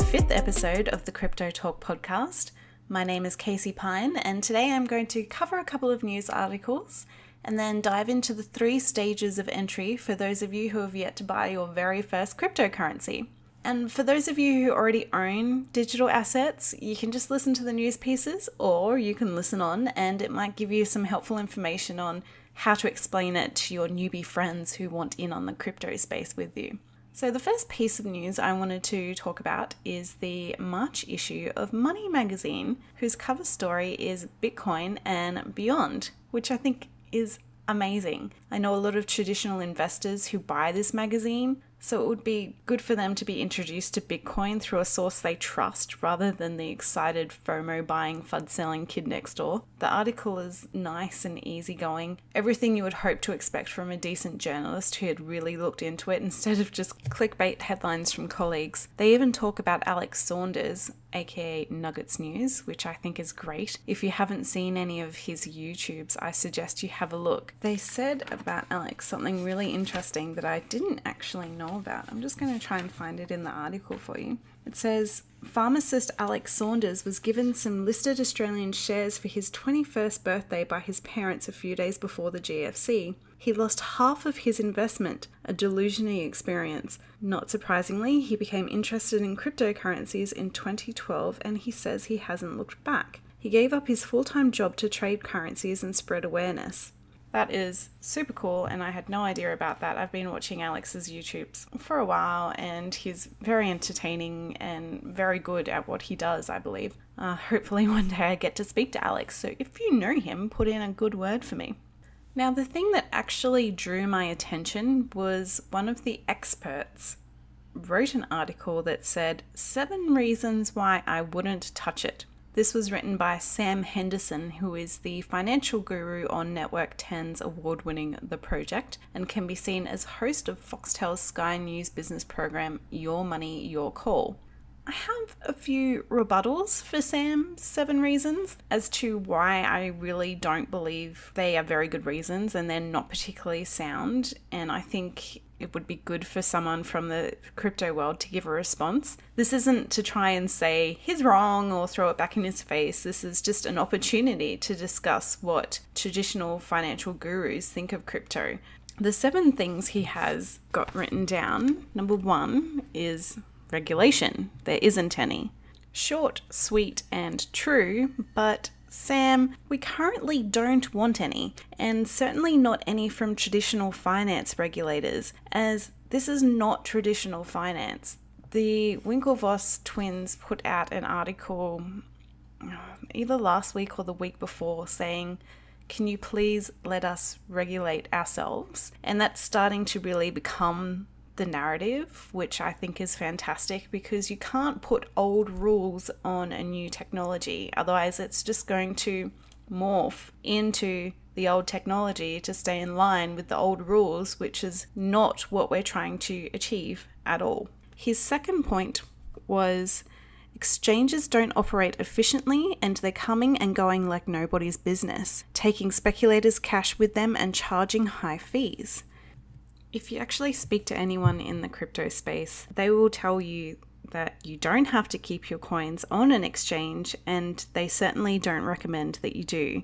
fifth episode of the Crypto Talk podcast. My name is Casey Pyne, and today I'm going to cover a couple of news articles and then dive into the 3 stages of entry for those of you who have yet to buy your very first cryptocurrency. And for those of you who already own digital assets, you can just listen to the news pieces, or you can listen on and it might give you some helpful information on how to explain it to your newbie friends who want in on the crypto space with you. So the first piece of news I wanted to talk about is the March issue of Money magazine, whose cover story is Bitcoin and beyond, which I think is amazing. I know a lot of traditional investors who buy this magazine, so it would be good for them to be introduced to Bitcoin through a source they trust rather than the excited FOMO buying FUD selling kid next door. The article is nice and easygoing, everything you would hope to expect from a decent journalist who had really looked into it instead of just clickbait headlines from colleagues. They even talk about Alex Saunders, aka Nuggets News, which I think is great. If you haven't seen any of his YouTubes, I suggest you have a look. They said about Alex something really interesting that I didn't actually know about. I'm just going to try and find it in the article for you. It says, pharmacist Alex Saunders was given some listed Australian shares for his 21st birthday by his parents a few days before the GFC. He lost half of his investment, a delusionary experience. Not surprisingly, he became interested in cryptocurrencies in 2012 and he says he hasn't looked back. He gave up his full-time job to trade currencies and spread awareness. That is super cool, and I had no idea about that. I've been watching Alex's YouTubes for a while, and he's very entertaining and very good at what he does, I believe. Hopefully one day I get to speak to Alex, so if you know him, put in a good word for me. Now, the thing that actually drew my attention was one of the experts wrote an article that said 7 reasons why I wouldn't touch it. This was written by Sam Henderson, who is the financial guru on Network 10's award-winning The Project and can be seen as host of Foxtel's Sky News business program Your Money, Your Call. I have a few rebuttals for Sam's 7 reasons as to why I really don't believe they are very good reasons and they're not particularly sound, and I think it would be good for someone from the crypto world to give a response. This isn't to try and say he's wrong or throw it back in his face. This is just an opportunity to discuss what traditional financial gurus think of crypto. The 7 things he has got written down. Number 1 is regulation. There isn't any. Short, sweet, and true, but Sam, we currently don't want any, and certainly not any from traditional finance regulators, as this is not traditional finance. The Winklevoss twins put out an article either last week or the week before saying, can you please let us regulate ourselves? And that's starting to really become the narrative, which I think is fantastic because you can't put old rules on a new technology. Otherwise, it's just going to morph into the old technology to stay in line with the old rules, which is not what we're trying to achieve at all. His second point was exchanges don't operate efficiently and they're coming and going like nobody's business, taking speculators' cash with them and charging high fees. If you actually speak to anyone in the crypto space, they will tell you that you don't have to keep your coins on an exchange, and they certainly don't recommend that you do.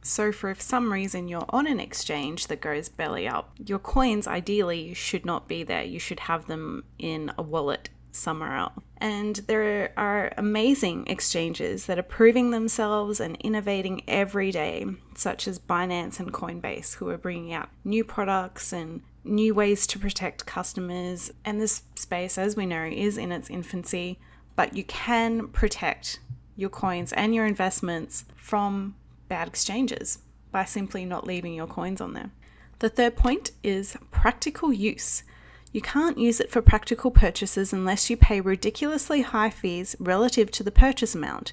So for if some reason you're on an exchange that goes belly up, your coins ideally should not be there. You should have them in a wallet somewhere else. And there are amazing exchanges that are proving themselves and innovating every day, such as Binance and Coinbase, who are bringing out new products and new ways to protect customers. And this space, as we know, is in its infancy, but you can protect your coins and your investments from bad exchanges by simply not leaving your coins on there. The third point is practical use. You can't use it for practical purchases unless you pay ridiculously high fees relative to the purchase amount,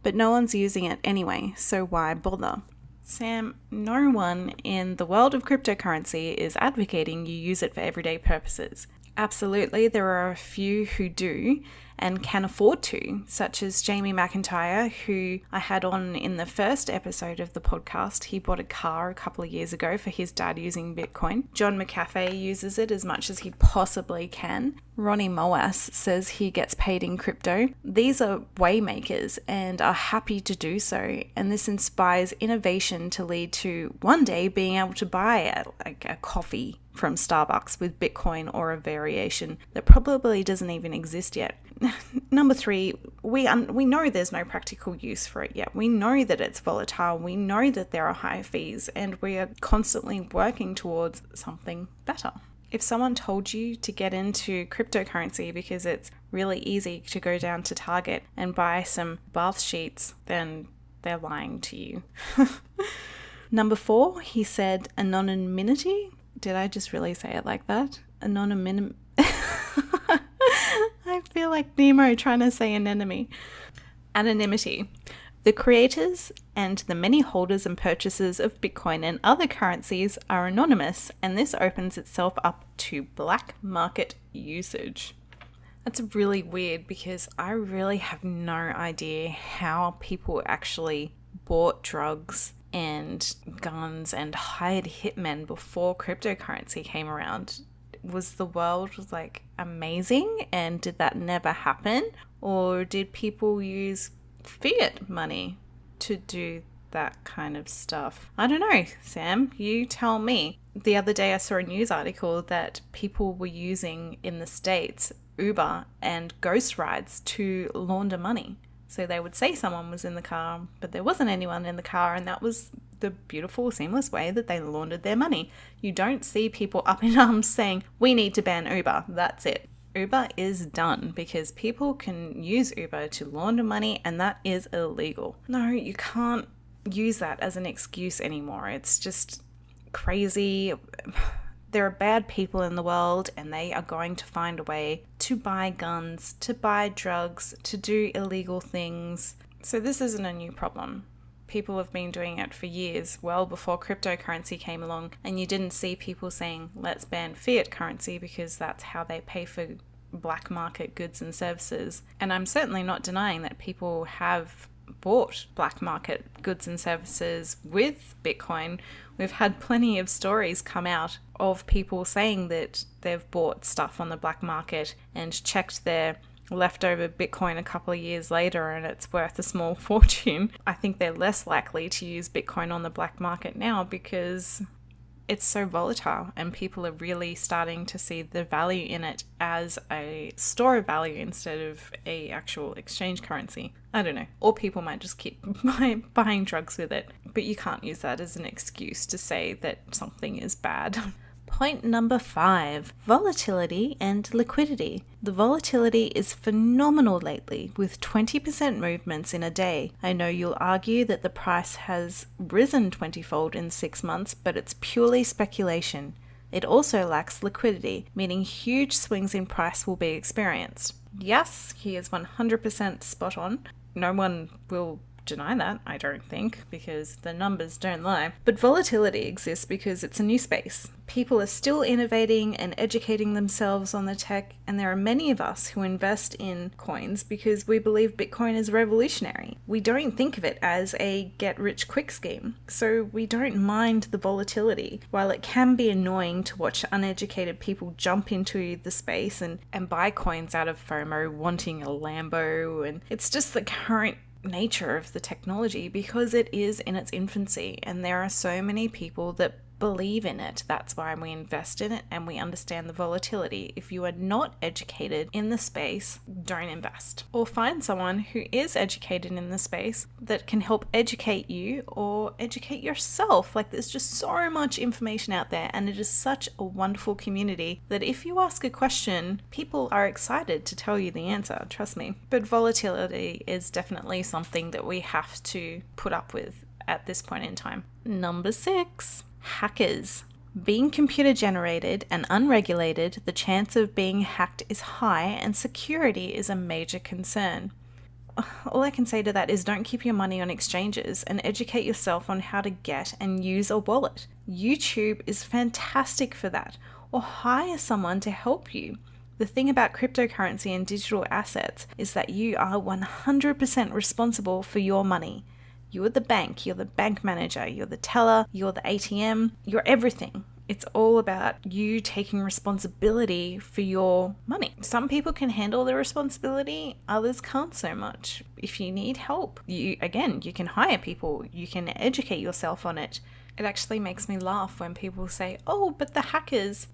but no one's using it anyway, so why bother? Sam, no one in the world of cryptocurrency is advocating you use it for everyday purposes. Absolutely, there are a few who do and can afford to, such as Jamie McIntyre, who I had on in the first episode of the podcast. He bought a car a couple of years ago for his dad using Bitcoin. John McAfee uses it as much as he possibly can. Ronnie Moas says he gets paid in crypto. These are waymakers and are happy to do so, and this inspires innovation to lead to one day being able to buy a coffee from Starbucks with Bitcoin or a variation that probably doesn't even exist yet. Number 3, we know there's no practical use for it yet. We know that it's volatile. We know that there are high fees, and we are constantly working towards something better. If someone told you to get into cryptocurrency because it's really easy to go down to Target and buy some bath sheets, then they're lying to you. Number 4, he said anonymity. Did I just really say it like that? Anonymity. I feel like Nemo trying to say anemone. Anonymity. The creators and the many holders and purchasers of Bitcoin and other currencies are anonymous, and this opens itself up to black market usage. That's really weird because I really have no idea how people actually bought drugs and guns and hired hitmen before cryptocurrency came around. Was the world amazing and did that never happen? Or did people use fiat money to do that kind of stuff? I don't know, Sam, you tell me. The other day I saw a news article that people were using in the States Uber and ghost rides to launder money. So they would say someone was in the car, but there wasn't anyone in the car, and that was the beautiful, seamless way that they laundered their money. You don't see people up in arms saying, we need to ban Uber. That's it. Uber is done because people can use Uber to launder money, and that is illegal. No, you can't use that as an excuse anymore. It's just crazy. There are bad people in the world, and they are going to find a way to buy guns, to buy drugs, to do illegal things. So this isn't a new problem. People have been doing it for years, well before cryptocurrency came along, and you didn't see people saying, let's ban fiat currency because that's how they pay for black market goods and services. And I'm certainly not denying that people have bought black market goods and services with Bitcoin. We've had plenty of stories come out of people saying that they've bought stuff on the black market and checked their leftover Bitcoin a couple of years later and it's worth a small fortune. I think they're less likely to use Bitcoin on the black market now because it's so volatile and people are really starting to see the value in it as a store of value instead of a actual exchange currency. I don't know. Or people might just keep buying drugs with it. But you can't use that as an excuse to say that something is bad. Point number 5, volatility and liquidity. The volatility is phenomenal lately, with 20% movements in a day. I know you'll argue that the price has risen 20-fold in 6 months, but it's purely speculation. It also lacks liquidity, meaning huge swings in price will be experienced. Yes, he is 100% spot on. No one will deny that, I don't think, because the numbers don't lie. But volatility exists because it's a new space. People are still innovating and educating themselves on the tech, and there are many of us who invest in coins because we believe Bitcoin is revolutionary. We don't think of it as a get-rich-quick scheme, so we don't mind the volatility. While it can be annoying to watch uneducated people jump into the space and buy coins out of FOMO, wanting a Lambo, and it's just the current nature of the technology because it is in its infancy and there are so many people that believe in it. That's why we invest in it and we understand the volatility. If you are not educated in the space, don't invest. Or find someone who is educated in the space that can help educate you or educate yourself. Like, there's just so much information out there and it is such a wonderful community that if you ask a question, people are excited to tell you the answer, trust me. But volatility is definitely something that we have to put up with at this point in time. Number 6. Hackers. Being computer generated and unregulated, the chance of being hacked is high and security is a major concern. All I can say to that is don't keep your money on exchanges and educate yourself on how to get and use a wallet. YouTube is fantastic for that. or hire someone to help you. The thing about cryptocurrency and digital assets is that you are 100% responsible for your money. You're the bank, you're the bank manager, you're the teller, you're the ATM, you're everything. It's all about you taking responsibility for your money. Some people can handle the responsibility, others can't so much. If you need help, you can hire people, you can educate yourself on it. It actually makes me laugh when people say, oh, but the hackers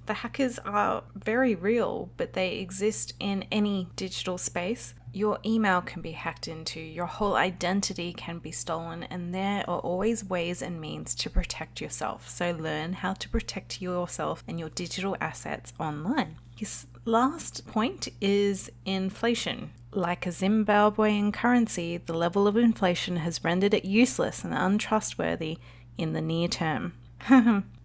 are very real, but they exist in any digital space. Your email can be hacked into, your whole identity can be stolen, and there are always ways and means to protect yourself. So learn how to protect yourself and your digital assets online. His last point is inflation. Like a Zimbabwean currency, the level of inflation has rendered it useless and untrustworthy in the near term.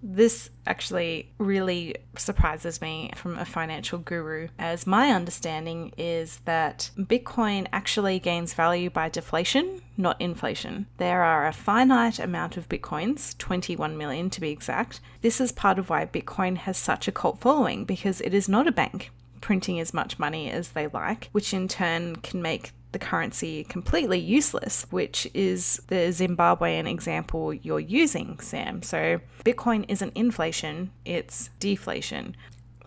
This actually really surprises me from a financial guru, as my understanding is that Bitcoin actually gains value by deflation, not inflation. There are a finite amount of Bitcoins, 21 million to be exact. This is part of why Bitcoin has such a cult following, because it is not a bank printing as much money as they like, which in turn can make the currency completely useless, which is the Zimbabwean example you're using, Sam. So Bitcoin isn't inflation, it's deflation.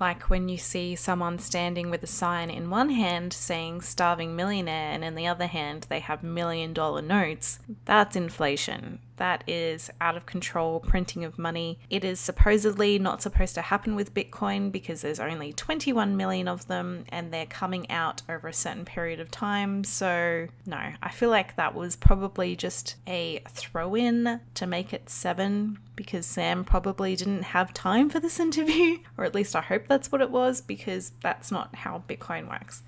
Like when you see someone standing with a sign in one hand saying starving millionaire, and in the other hand they have $1 million notes, that's inflation. That is out of control printing of money. It is supposedly not supposed to happen with Bitcoin because there's only 21 million of them and they're coming out over a certain period of time. So no, I feel like that was probably just a throw-in to make it 7 because Sam probably didn't have time for this interview, or at least I hope that's what it was, because that's not how Bitcoin works.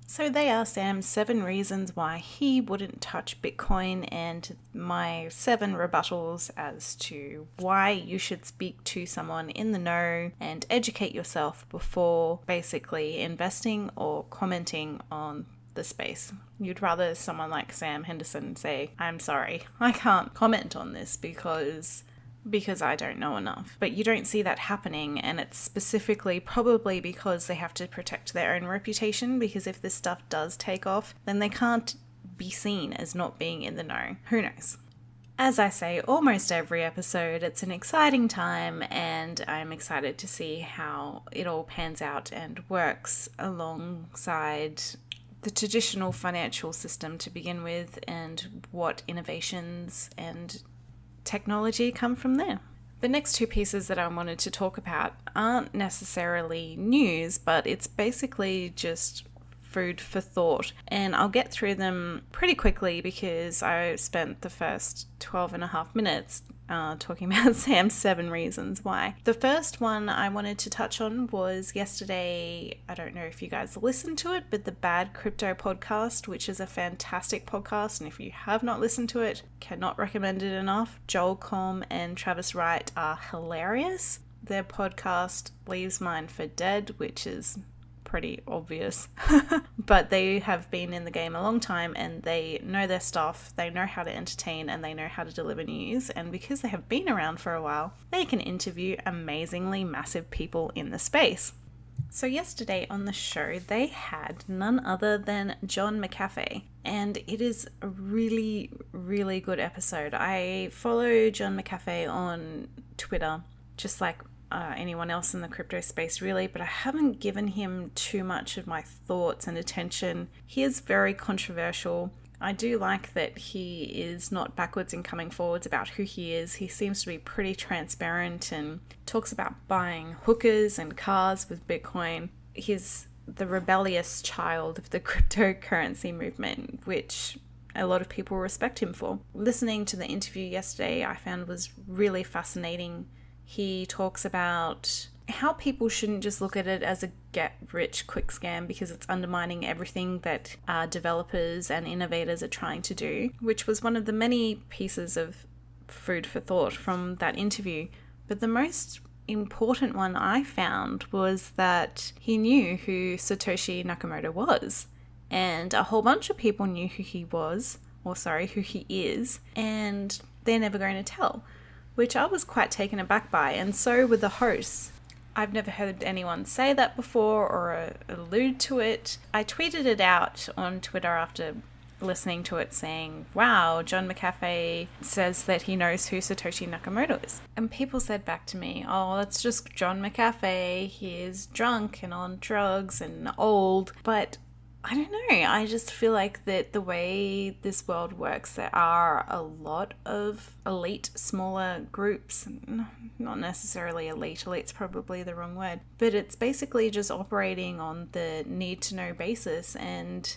So they are Sam's 7 reasons why he wouldn't touch Bitcoin, and my 7 rebuttals as to why you should speak to someone in the know and educate yourself before basically investing or commenting on the space. You'd rather someone like Sam Henderson say, I'm sorry, I can't comment on this because I don't know enough. But you don't see that happening, and it's specifically probably because they have to protect their own reputation, because if this stuff does take off, then they can't be seen as not being in the know. Who knows? As I say almost every episode, it's an exciting time, and I'm excited to see how it all pans out and works alongside the traditional financial system to begin with, and what innovations and technology come from there. The next 2 pieces that I wanted to talk about aren't necessarily news, but it's basically just food for thought. And I'll get through them pretty quickly because I spent the first 12 and a half minutes talking about Sam's 7 reasons why. The first one I wanted to touch on was yesterday. I don't know if you guys listened to it, but the Bad Crypto podcast, which is a fantastic podcast, and if you have not listened to it, cannot recommend it enough. Joel Comm and Travis Wright are hilarious. Their podcast leaves mine for dead, which is pretty obvious. But they have been in the game a long time and they know their stuff, they know how to entertain, and they know how to deliver news. And because they have been around for a while, they can interview amazingly massive people in the space. So yesterday on the show, they had none other than John McAfee, and it is a really, really good episode. I follow John McAfee on Twitter, just like anyone else in the crypto space really, but I haven't given him too much of my thoughts and attention. He is very controversial. I do like that he is not backwards in coming forwards about who he is. He seems to be pretty transparent and talks about buying hookers and cars with Bitcoin. He's the rebellious child of the cryptocurrency movement, which a lot of people respect him for. Listening to the interview yesterday, I found was really fascinating. He talks about how people shouldn't just look at it as a get-rich-quick scam because it's undermining everything that developers and innovators are trying to do, which was one of the many pieces of food for thought from that interview. But the most important one I found was that he knew who Satoshi Nakamoto was, and a whole bunch of people knew who he is, and they're never going to tell, which I was quite taken aback by, and so were the hosts. I've never heard anyone say that before or allude to it. I tweeted it out on Twitter after listening to it saying, wow, John McAfee says that he knows who Satoshi Nakamoto is. And people said back to me, oh, that's just John McAfee. He is drunk and on drugs and old. But I don't know. I just feel like that the way this world works, there are a lot of elite, smaller groups. Not necessarily elite. Elite's probably the wrong word. But it's basically just operating on the need-to-know basis. And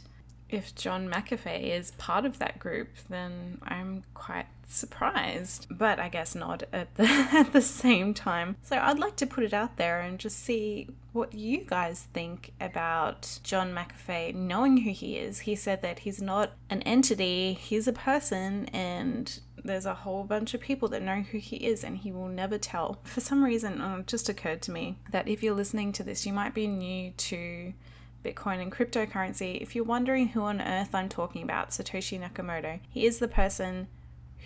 if John McAfee is part of that group, then I'm quite surprised, but I guess not at the same time. So I'd like to put it out there and just see what you guys think about John McAfee knowing who he is. He said that he's not an entity, he's a person, and there's a whole bunch of people that know who he is and he will never tell. For some reason, it just occurred to me that if you're listening to this, you might be new to Bitcoin and cryptocurrency. If you're wondering who on earth I'm talking about, Satoshi Nakamoto, he is the person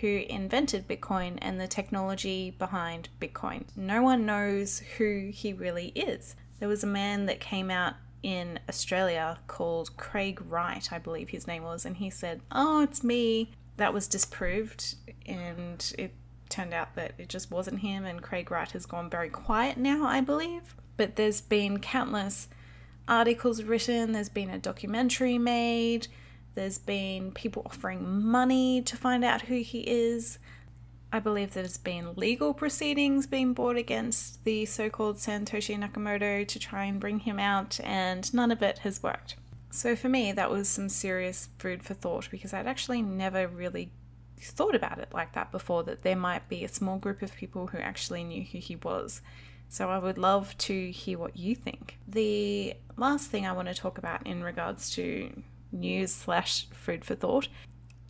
who invented Bitcoin and the technology behind Bitcoin. No one knows who he really is. There was a man that came out in Australia called Craig Wright, I believe his name was, and he said, oh, it's me. That was disproved, and it turned out that it just wasn't him, and Craig Wright has gone very quiet now, I believe. But there's been countless articles written, there's been a documentary made, there's been people offering money to find out who he is. I believe there's been legal proceedings being brought against the so-called Satoshi Nakamoto to try and bring him out, and none of it has worked. So for me, that was some serious food for thought, because I'd actually never really thought about it like that before, that there might be a small group of people who actually knew who he was. So I would love to hear what you think. The last thing I want to talk about in regards to news/food for thought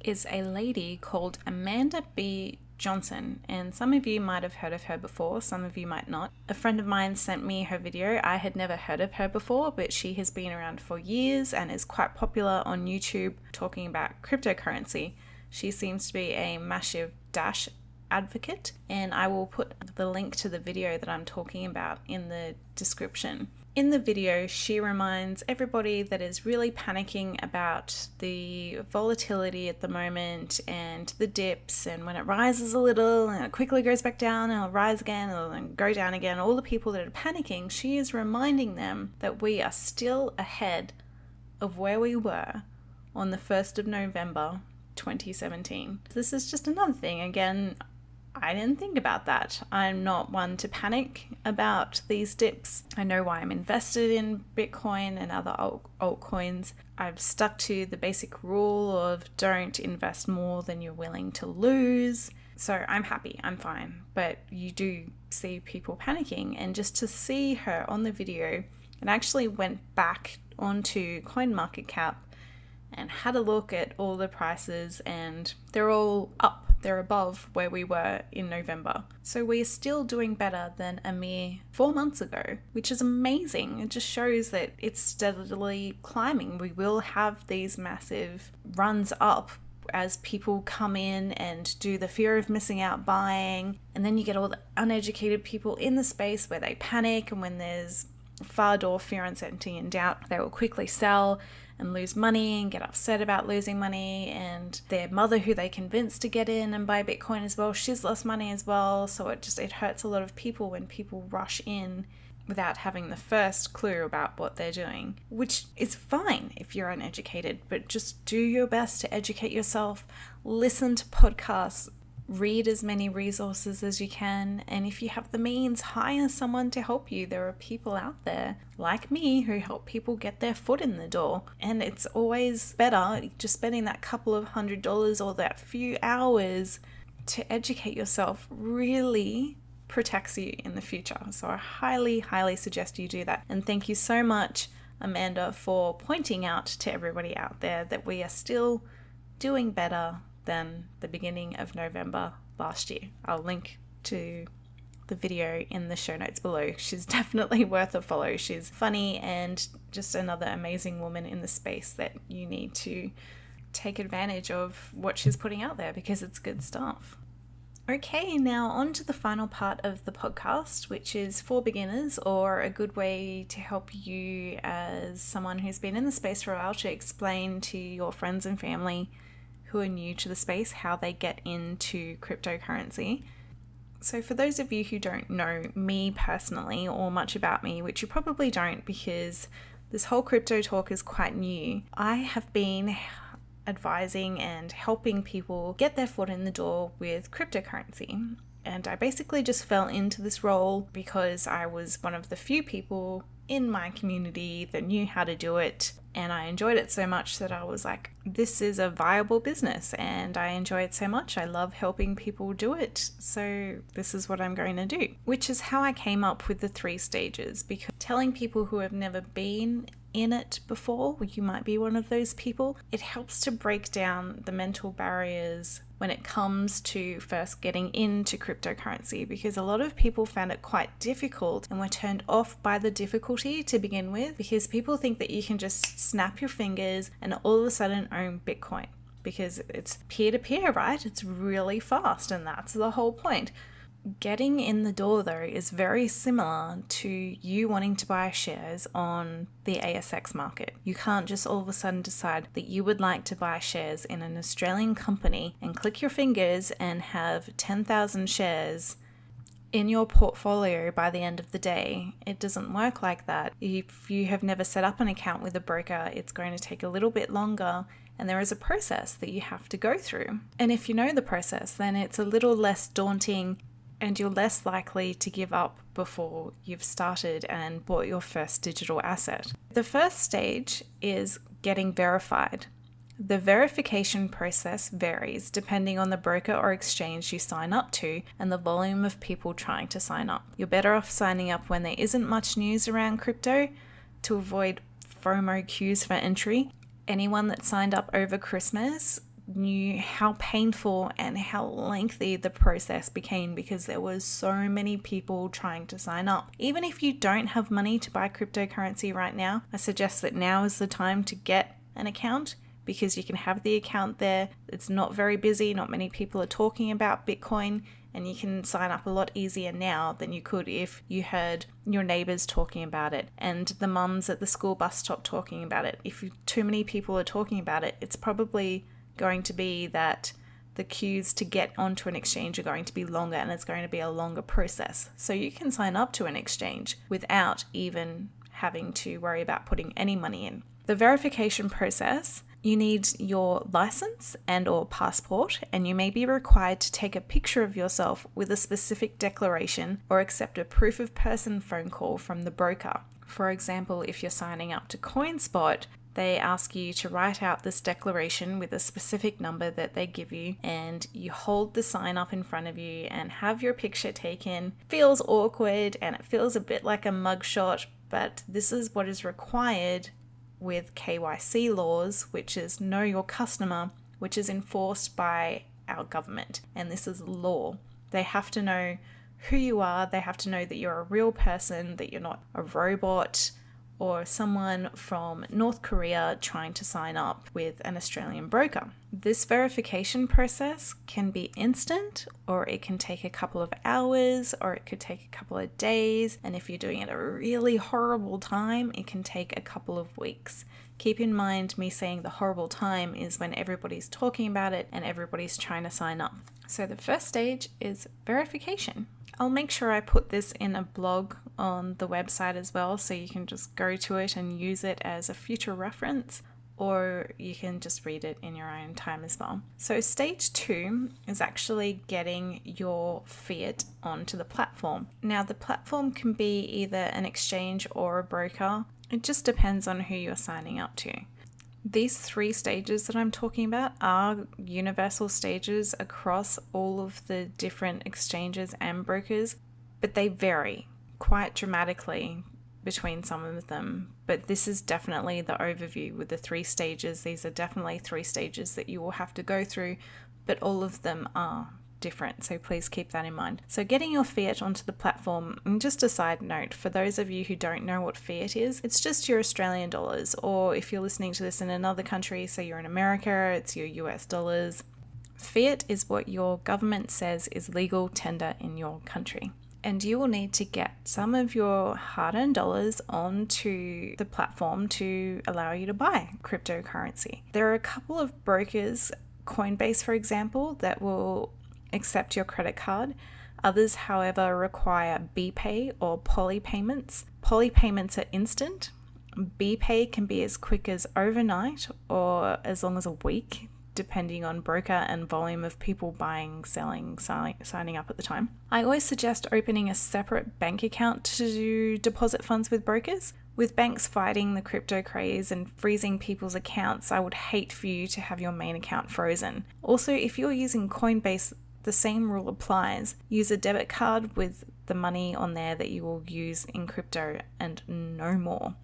is a lady called Amanda B. Johnson, and some of you might have heard of her before, some of you might not. A friend of mine sent me her video. I had never heard of her before, but she has been around for years and is quite popular on YouTube talking about cryptocurrency. She seems to be a massive Dash advocate, and I will put the link to the video that I'm talking about in the description. In the video, she reminds everybody that is really panicking about the volatility at the moment and the dips, and when it rises a little and it quickly goes back down and it'll rise again and it'll go down again, all the people that are panicking, she is reminding them that we are still ahead of where we were on the 1st of November 2017. This is just another thing. Again, I didn't think about that. I'm not one to panic about these dips. I know why I'm invested in Bitcoin and other altcoins. I've stuck to the basic rule of don't invest more than you're willing to lose. So I'm happy, I'm fine. But you do see people panicking, and just to see her on the video, and actually went back onto CoinMarketCap and had a look at all the prices, and they're all up. They're above where we were in November. So we're still doing better than a mere 4 months ago, which is amazing. It just shows that it's steadily climbing. We will have these massive runs up as people come in and do the fear of missing out buying. And then you get all the uneducated people in the space where they panic, and when there's far door, fear, uncertainty, and doubt, they will quickly sell and lose money and get upset about losing money, and their mother who they convinced to get in and buy Bitcoin as well, she's lost money as well. So it hurts a lot of people when people rush in without having the first clue about what they're doing, which is fine if you're uneducated, but just do your best to educate yourself, listen to podcasts, read as many resources as you can, and if you have the means, hire someone to help you. There are people out there like me who help people get their foot in the door, and it's always better just spending that couple of $100 or that few hours to educate yourself really protects you in the future. So I highly suggest you do that. And thank you so much, Amanda, for pointing out to everybody out there that we are still doing better than the beginning of November last year. I'll link to the video in the show notes below. She's definitely worth a follow. She's funny and just another amazing woman in the space that you need to take advantage of what she's putting out there, because it's good stuff. Okay, now on to the final part of the podcast, which is for beginners, or a good way to help you as someone who's been in the space for a while to explain to your friends and family who are new to the space how they get into cryptocurrency. So for those of you who don't know me personally or much about me, which you probably don't because this whole crypto talk is quite new, I have been advising and helping people get their foot in the door with cryptocurrency. And I basically just fell into this role because I was one of the few people in my community that knew how to do it. And I enjoyed it so much that I was like, this is a viable business and I enjoy it so much. I love helping people do it. So this is what I'm going to do, which is how I came up with the 3 stages, because telling people who have never been in it before, you might be one of those people, it helps to break down the mental barriers when it comes to first getting into cryptocurrency, because a lot of people found it quite difficult and were turned off by the difficulty to begin with, because people think that you can just snap your fingers and all of a sudden own Bitcoin because it's peer-to-peer, right? It's really fast, and that's the whole point. Getting in the door, though, is very similar to you wanting to buy shares on the ASX market. You can't just all of a sudden decide that you would like to buy shares in an Australian company and click your fingers and have 10,000 shares in your portfolio by the end of the day. It doesn't work like that. If you have never set up an account with a broker, it's going to take a little bit longer, and there is a process that you have to go through. And if you know the process, then it's a little less daunting and you're less likely to give up before you've started and bought your first digital asset. The first stage is getting verified. The verification process varies depending on the broker or exchange you sign up to and the volume of people trying to sign up. You're better off signing up when there isn't much news around crypto to avoid FOMO queues for entry. Anyone that signed up over Christmas knew how painful and how lengthy the process became because there was so many people trying to sign up. Even if you don't have money to buy cryptocurrency right now, I suggest that now is the time to get an account, because you can have the account there. It's not very busy, not many people are talking about Bitcoin, and you can sign up a lot easier now than you could if you heard your neighbors talking about it and the mums at the school bus stop talking about it. If too many people are talking about it, it's probably going to be that the queues to get onto an exchange are going to be longer and it's going to be a longer process. So you can sign up to an exchange without even having to worry about putting any money in. The verification process, you need your license and or passport, and you may be required to take a picture of yourself with a specific declaration or accept a proof of person phone call from the broker. For example, if you're signing up to CoinSpot, they ask you to write out this declaration with a specific number that they give you, and you hold the sign up in front of you and have your picture taken. Feels awkward and it feels a bit like a mugshot, but this is what is required with KYC laws, which is Know Your Customer, which is enforced by our government, and this is law. They have to know who you are, they have to know that you're a real person, that you're not a robot or someone from North Korea trying to sign up with an Australian broker. This verification process can be instant, or it can take a couple of hours, or it could take a couple of days, and if you're doing it at a really horrible time, it can take a couple of weeks. Keep in mind, me saying the horrible time is when everybody's talking about it and everybody's trying to sign up. So the first stage is verification. I'll make sure I put this in a blog on the website as well, so you can just go to it and use it as a future reference, or you can just read it in your own time as well. So stage 2 is actually getting your fiat onto the platform. Now the platform can be either an exchange or a broker. It just depends on who you're signing up to. These 3 stages that I'm talking about are universal stages across all of the different exchanges and brokers, but they vary quite dramatically between some of them. But this is definitely the overview with the 3 stages. These are definitely 3 stages that you will have to go through, but all of them are different, so please keep that in mind. So getting your fiat onto the platform, and just a side note, for those of you who don't know what fiat is, it's just your Australian dollars, or if you're listening to this in another country, so you're in America, it's your US dollars. Fiat is what your government says is legal tender in your country. And you will need to get some of your hard-earned dollars onto the platform to allow you to buy cryptocurrency. There are a couple of brokers, Coinbase for example, that will accept your credit card. Others, however, require BPay or poly payments. Poly payments are instant. BPay can be as quick as overnight or as long as a week, depending on broker and volume of people buying, selling, signing up at the time. I always suggest opening a separate bank account to deposit funds with brokers. With banks fighting the crypto craze and freezing people's accounts, I would hate for you to have your main account frozen. Also, if you're using Coinbase, the same rule applies. Use a debit card with the money on there that you will use in crypto and no more.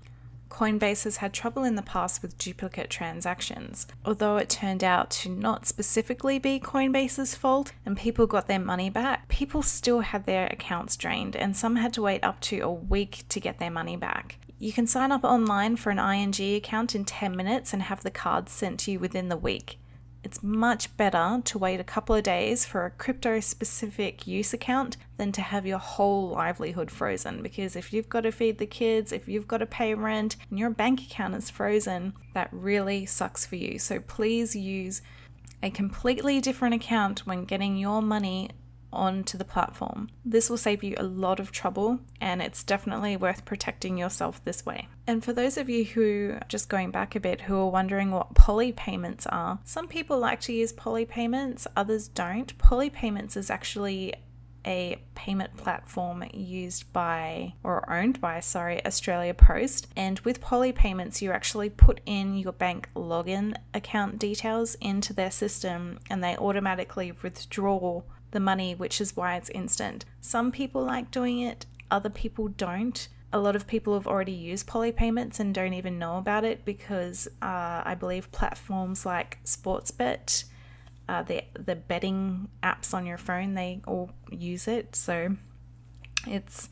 Coinbase has had trouble in the past with duplicate transactions. Although it turned out to not specifically be Coinbase's fault and people got their money back, people still had their accounts drained and some had to wait up to a week to get their money back. You can sign up online for an ING account in 10 minutes and have the cards sent to you within the week. It's much better to wait a couple of days for a crypto-specific use account than to have your whole livelihood frozen, because if you've got to feed the kids, if you've got to pay rent, and your bank account is frozen, that really sucks for you. So please use a completely different account when getting your money onto the platform. This will save you a lot of trouble and it's definitely worth protecting yourself this way. And for those of you who, just going back a bit, who are wondering what poly payments are, some people like to use poly payments, others don't. Poly payments is actually a payment platform used by, or owned by, Australia Post. And with poly payments, you actually put in your bank login account details into their system and they automatically withdraw the money, which is why it's instant. Some people like doing it, other people don't. A lot of people have already used poly payments and don't even know about it because I believe platforms like Sportsbet, the betting apps on your phone, they all use it. So it's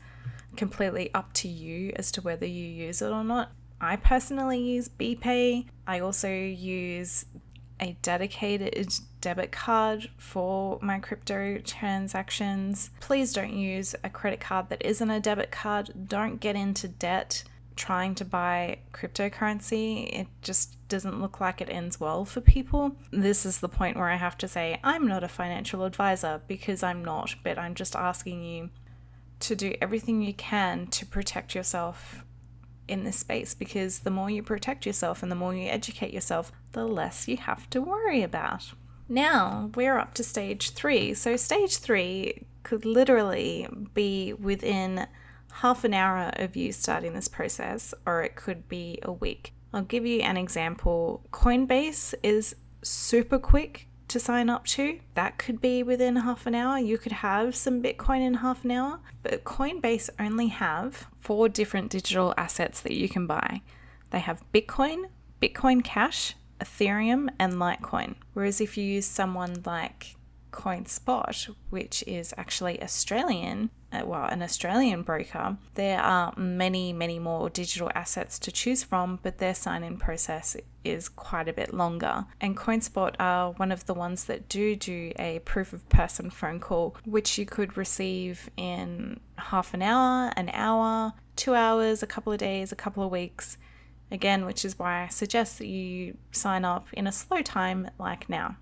completely up to you as to whether you use it or not. I personally use BPay. I also use a dedicated debit card for my crypto transactions. Please don't use a credit card that isn't a debit card. Don't get into debt trying to buy cryptocurrency. It just doesn't look like it ends well for people. This is the point where I have to say I'm not a financial advisor, because I'm not, but I'm just asking you to do everything you can to protect yourself in this space, because the more you protect yourself and the more you educate yourself, the less you have to worry about. Now we're up to stage 3. So stage 3 could literally be within half an hour of you starting this process, or it could be a week. I'll give you an example. Coinbase is super quick to sign up to. That could be within half an hour. You could have some Bitcoin in half an hour, but Coinbase only have 4 different digital assets that you can buy. They have Bitcoin, Bitcoin Cash, Ethereum, and Litecoin. Whereas if you use someone like CoinSpot, which is actually Australian, an Australian broker, there are many more digital assets to choose from, but their sign-in process is quite a bit longer. And CoinSpot are one of the ones that do a proof of person phone call, which you could receive in half an hour, 2 hours, a couple of days, a couple of weeks. Again, which is why I suggest that you sign up in a slow time like now.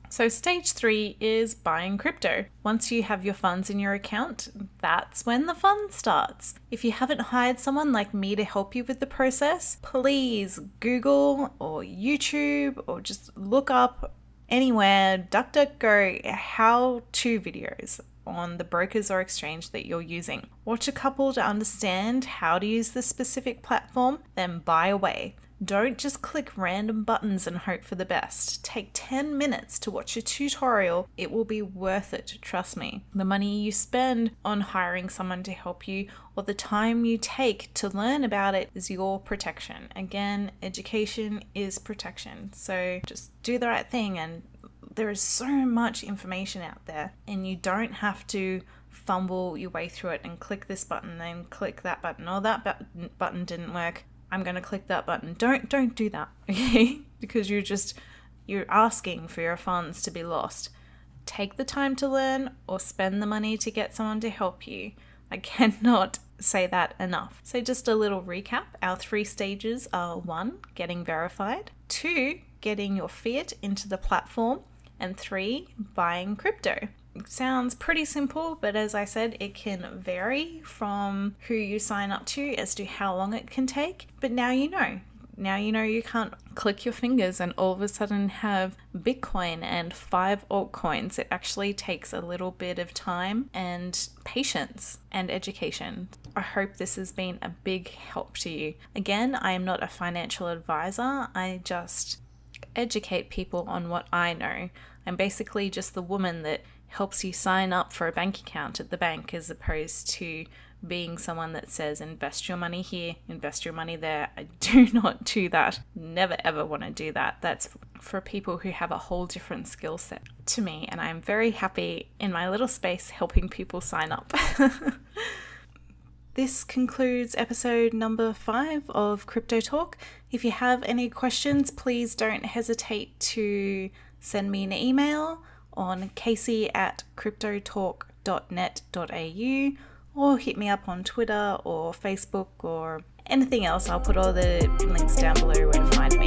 So stage 3 is buying crypto. Once you have your funds in your account, that's when the fun starts. If you haven't hired someone like me to help you with the process, please Google or YouTube or just look up anywhere, DuckDuckGo, how-to videos on the brokers or exchange that you're using. Watch a couple to understand how to use this specific platform, then buy away. Don't just click random buttons and hope for the best. Take 10 minutes to watch a tutorial. It will be worth it, trust me. The money you spend on hiring someone to help you or the time you take to learn about it is your protection. Again, education is protection. So just do the right thing, and there is so much information out there and you don't have to fumble your way through it and click this button, then click that button. Oh, that button didn't work. I'm going to click that button. Don't do that, okay? Because you're just You're asking for your funds to be lost. Take the time to learn or spend the money to get someone to help you. I cannot say that enough. So just a little recap. Our 3 stages are 1, getting verified, 2, getting your fiat into the platform, and 3, buying crypto. It sounds pretty simple, but as I said, it can vary from who you sign up to as to how long it can take. But now you know. Now you know you can't click your fingers and all of a sudden have Bitcoin and 5 altcoins. It actually takes a little bit of time and patience and education. I hope this has been a big help to you. Again, I am not a financial advisor. I just educate people on what I know. I'm basically just the woman that helps you sign up for a bank account at the bank, as opposed to being someone that says invest your money here, invest your money there. I do not do that. Never ever want to do that. That's for people who have a whole different skill set to me, and I'm very happy in my little space helping people sign up. This concludes episode number 5 of Crypto Talk. If you have any questions, please don't hesitate to send me an email on casey@cryptotalk.net.au, or hit me up on Twitter or Facebook or anything else. I'll put all the links down below where to find me.